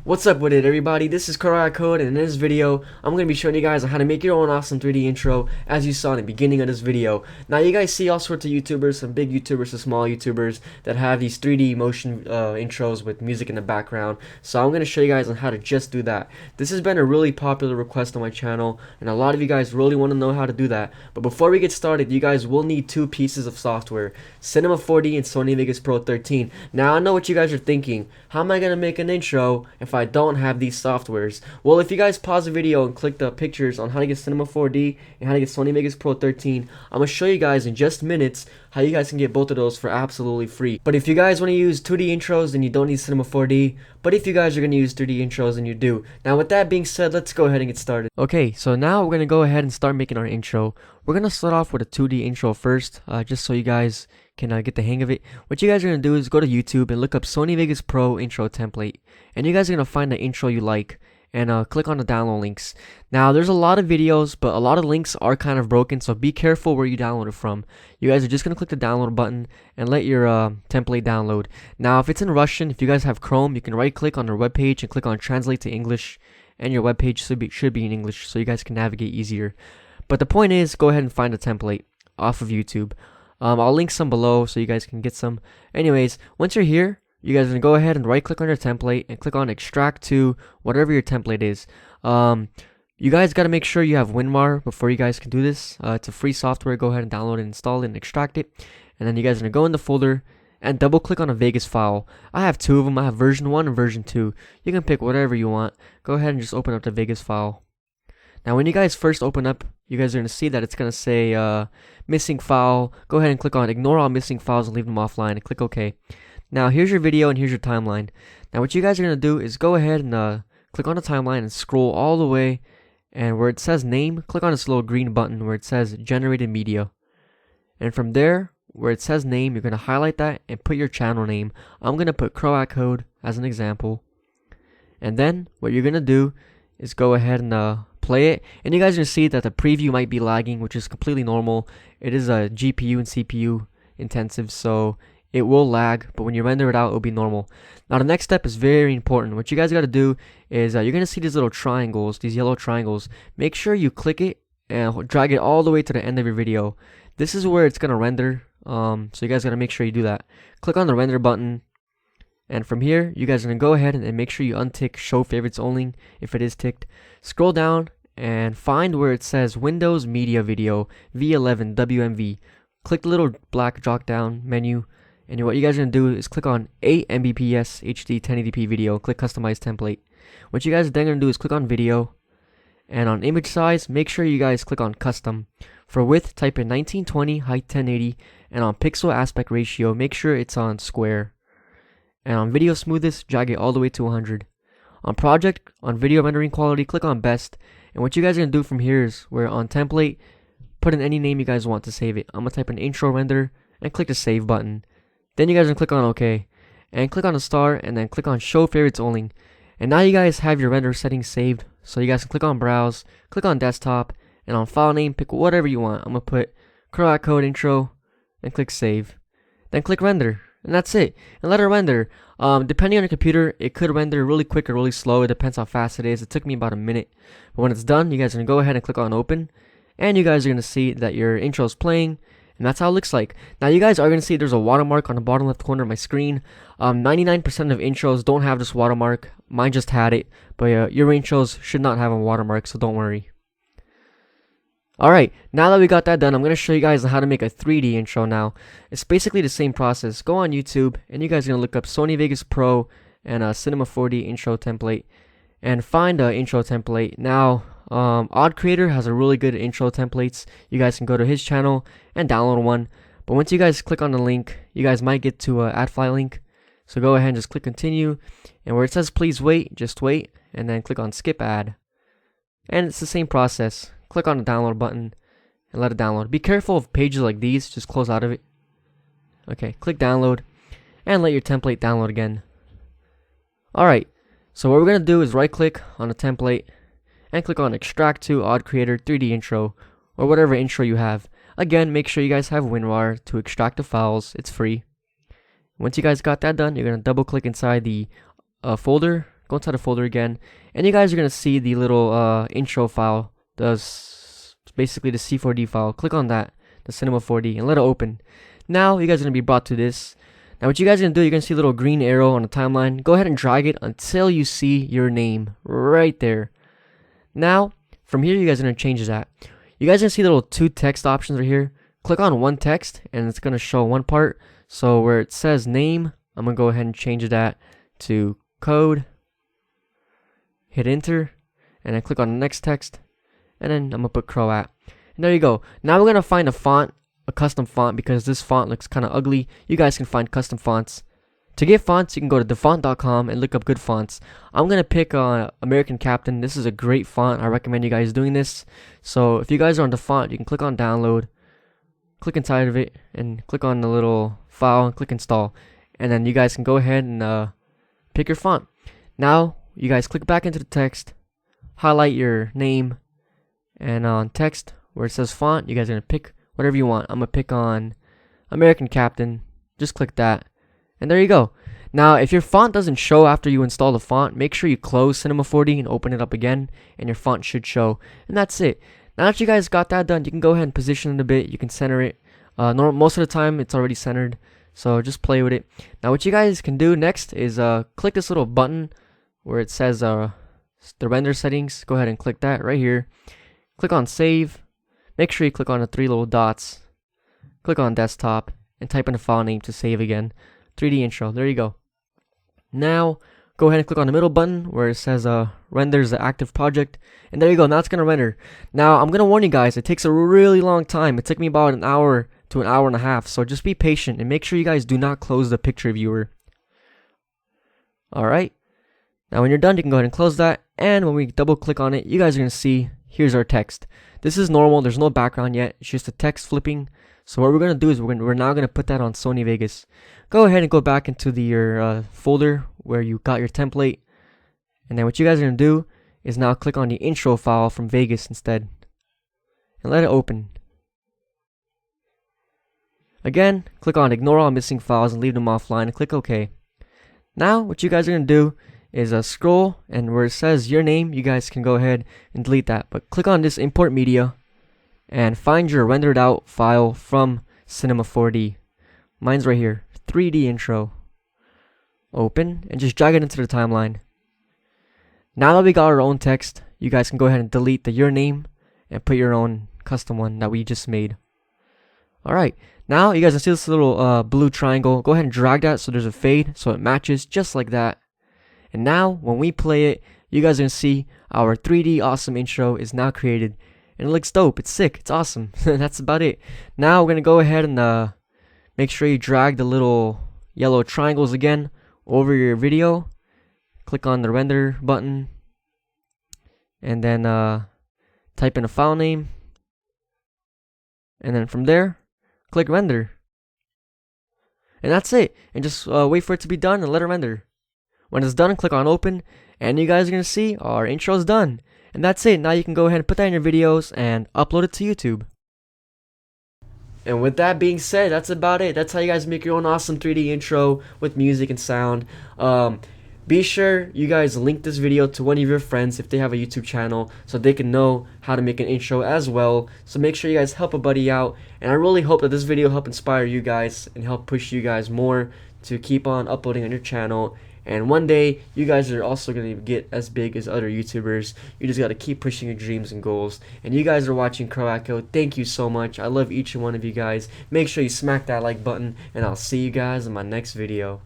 What's up with it, everybody? This is CroatCode, and in this video I'm going to be showing you guys how to make your own awesome 3D intro, as you saw in the beginning of this video. Now you guys see all sorts of YouTubers, some big YouTubers to small YouTubers, that have these 3D motion intros with music in the background. So I'm going to show you guys on how to just do that. This has been a really popular request on my channel, and a lot of you guys really want to know how to do that. But before we get started, you guys will need two pieces of software: Cinema 4D and Sony Vegas Pro 13. Now I know what you guys are thinking: how am I going to make an intro if I don't have these softwares? Well, if you guys pause the video and click the pictures on how to get Cinema 4D and how to get Sony Vegas Pro 13, I'm going to show you guys in just minutes how you guys can get both of those for absolutely free. But if you guys want to use 2D intros, then you don't need Cinema 4D. But if you guys are going to use 3D intros, then you do. Now with that being said, let's go ahead and get started. Okay, so now we're going to go ahead and start making our intro. We're going to start off with a 2D intro first, just so you guys can get the hang of it. What you guys are going to do is go to YouTube and look up Sony Vegas Pro intro template, and you guys are going to find the intro you like, and click on the download links. Now there's a lot of videos, but a lot of links are kind of broken, so be careful where you download it from. You guys are just going to click the download button and let your template download. Now if it's in Russian, if you guys have Chrome, you can right click on their webpage and click on translate to English, and your webpage should be in English, so you guys can navigate easier. But the point is, go ahead and find a template off of YouTube. I'll link some below so you guys can get some. Anyways, once you're here, you guys are going to go ahead and right click on your template and click on extract to whatever your template is. You guys got to make sure you have Winrar before you guys can do this. It's a free software. Go ahead and download it, install it, and extract it. And then you guys are going to go in the folder and double click on a Vegas file. I have two of them. I have version 1 and version 2. You can pick whatever you want. Go ahead and just open up the Vegas file. Now when you guys first open up, you guys are going to see that it's going to say missing file. Go ahead and click on ignore all missing files and leave them offline, and click OK. Now here's your video and here's your timeline. Now what you guys are going to do is go ahead and click on the timeline and scroll all the way, and where it says name, click on this little green button where it says generated media. And from there, where it says name, you're going to highlight that and put your channel name. I'm going to put CroatCode as an example. And then what you're going to do is go ahead and play it, and you guys are going to see that the preview might be lagging, which is completely normal. It is a GPU and CPU intensive, so it will lag, but when you render it out, it'll be normal. Now the next step is very important. What you guys got to do is you're going to see these little triangles, these yellow triangles. Make sure you click it and drag it all the way to the end of your video. This is where it's going to render, so you guys got to make sure you do that. Click on the render button, and from here, you guys are going to go ahead and make sure you untick show favorites only if it is ticked. Scroll down and find where it says Windows Media Video V11 WMV. Click the little black drop down menu, and what you guys are going to do is click on 8 Mbps HD 1080p video. Click customize template. What you guys are then going to do is click on video, and on image size, make sure you guys click on custom. For width, type in 1920, height 1080, and on pixel aspect ratio, make sure it's on square. And on video smoothness, drag it all the way to 100. On project, on video rendering quality, click on best. And what you guys are going to do from here is, where on template, put in any name you guys want to save it. I'm going to type in intro render and click the save button. Then you guys are going to click on OK. And click on the star and then click on show favorites only. And now you guys have your render settings saved. So you guys can click on browse, click on desktop, and on file name, pick whatever you want. I'm going to put CroatCode intro and click save. Then click render. And that's it. And let it render. Depending on your computer, it could render really quick or really slow. It depends how fast it is. It took me about a minute. But when it's done, you guys are going to go ahead and click on open. And you guys are going to see that your intro is playing. And that's how it looks like. Now you guys are going to see there's a watermark on the bottom left corner of my screen. 99% of intros don't have this watermark. Mine just had it. But your intros should not have a watermark, so don't worry. Alright, now that we got that done, I'm going to show you guys how to make a 3D intro now. It's basically the same process. Go on YouTube, and you guys are going to look up Sony Vegas Pro and Cinema 4D intro template, and find an intro template. Now, Odd Creator has a really good intro templates. You guys can go to his channel and download one. But once you guys click on the link, you guys might get to an ad file link. So go ahead and just click continue, and where it says please wait, just wait, and then click on skip ad. And it's the same process. Click on the download button and let it download. Be careful of pages like these, just close out of it. Okay, click download and let your template download again. Alright, so what we're going to do is right click on the template and click on extract to Odd Creator 3D intro. or whatever intro you have. Again, make sure you guys have Winrar to extract the files. It's free. Once you guys got that done, you're going to double click inside the folder, go inside the folder again, and you guys are going to see the little intro file, basically the C4D file. Click on that, the Cinema 4D, and let it open. Now you guys are going to be brought to this. Now what you guys are going to do, you're going to see a little green arrow on the timeline. Go ahead and drag it until you see your name right there. Now, from here you guys are going to change that. You guys are going to see little two text options right here. Click on one text and it's going to show one part. So where it says name, I'm going to go ahead and change that to code. Hit enter. And then click on the next text. And then I'm going to put Croat. And there you go. Now we're going to find a font, a custom font, because this font looks kind of ugly. You guys can find custom fonts. To get fonts, you can go to thefont.com and look up good fonts. I'm going to pick American Captain. This is a great font. I recommend you guys doing this. So if you guys are on the font, you can click on download, click inside of it, and click on the little file and click install. And then you guys can go ahead and pick your font. Now, you guys click back into the text, highlight your name, and on text where it says font, you guys are going to pick whatever you want. I'm going to pick on American Captain. Just click that. And there you go. Now, if your font doesn't show after you install the font, make sure you close Cinema 4D and open it up again, and your font should show. And that's it. Now that you guys got that done, you can go ahead and position it a bit. You can center it. Most of the time, it's already centered, so just play with it. Now, what you guys can do next is click this little button where it says the render settings. Go ahead and click that right here. Click on save. Make sure you click on the three little dots. Click on desktop and type in the file name to save again. 3D intro. There you go. Now, go ahead and click on the middle button where it says renders the active project. And there you go. Now it's going to render. Now, I'm going to warn you guys, it takes a really long time. It took me about an hour to an hour and a half. So just be patient and make sure you guys do not close the picture viewer. Alright. Now, when you're done, you can go ahead and close that. And when we double click on it, you guys are going to see, here's our text. This is normal. There's no background yet. It's just a text flipping. So what we're going to do is we're now going to put that on Sony Vegas. Go ahead and go back into your folder where you got your template. And then what you guys are going to do is now click on the intro file from Vegas instead. And let it open. Again, click on ignore all missing files and leave them offline and click OK. Now what you guys are going to do is scroll, and where it says your name, you guys can go ahead and delete that. But click on this import media and find your rendered out file from Cinema 4D. Mine's right here, 3D intro. Open and just drag it into the timeline. Now that we got our own text, you guys can go ahead and delete the your name and put your own custom one that we just made. Alright, now you guys can see this little blue triangle. Go ahead and drag that so there's a fade so it matches just like that. And now when we play it, you guys are going to see our 3D awesome intro is now created. And it looks dope. It's sick. It's awesome. That's about it. Now we're going to go ahead and make sure you drag the little yellow triangles again over your video. Click on the render button. And then type in a file name. And then from there, click render. And that's it. And just wait for it to be done and let it render. When it's done, click on open. And you guys are going to see our intro is done. And that's it. Now you can go ahead and put that in your videos and upload it to YouTube. And with that being said, that's about it. That's how you guys make your own awesome 3D intro with music and sound. Be sure you guys link this video to one of your friends if they have a YouTube channel so they can know how to make an intro as well. So make sure you guys help a buddy out. And I really hope that this video help inspire you guys and help push you guys more to keep on uploading on your channel. And one day, you guys are also going to get as big as other YouTubers. You just got to keep pushing your dreams and goals. And you guys are watching CroatCode. Thank you so much. I love each and one of you guys. Make sure you smack that like button. And I'll see you guys in my next video.